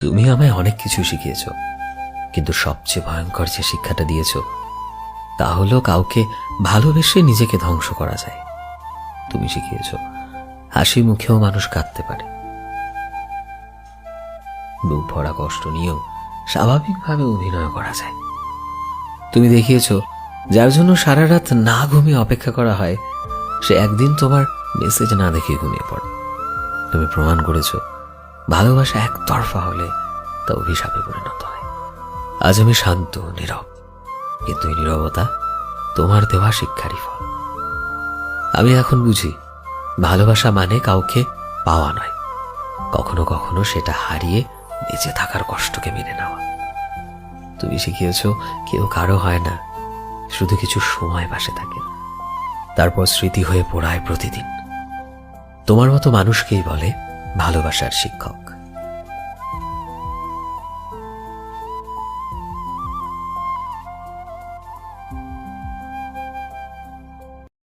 তুমি আমায় অনেক কিছু শিখিয়েছ, কিন্তু সবচেয়ে ভয়ঙ্কর যে শিক্ষাটা দিয়েছ তা হলো কাউকে ভালোবেসে নিজেকে ধ্বংস করা যায়। তুমি শিখিয়েছ হাসি মুখেও মানুষ কাঁদতে পারে, বুক ভরা কষ্ট নিয়েও স্বাভাবিকভাবে অভিনয় করা যায়। তুমি দেখিয়েছ যার জন্য সারা রাত না ঘুমিয়ে অপেক্ষা করা হয়, সে একদিন তোমার মেসেজ না দেখে ঘুমিয়ে পড়ে। তুমি প্রমাণ করেছ ভালোবাসা একতরফা হলে তা অভিশাপে পরিণত হয়। আজ আমি শান্ত, নীরব, কিন্তু এই নীরবতা তোমার দেওয়া শিক্ষারই ফল। আমি এখন বুঝি ভালোবাসা মানে কাউকে পাওয়া নয়, কখনো কখনো সেটা হারিয়ে বেঁচে থাকার কষ্টকে মেনে নেওয়া। তুমি শিখিয়েছ কেউ কারো হয় না, শুধু কিছু সময় পাশে থাকে, তারপর স্মৃতি হয়ে পোড়ায় প্রতিদিন। তোমার মতো মানুষকেই বলে ভালোবাসার শিক্ষক।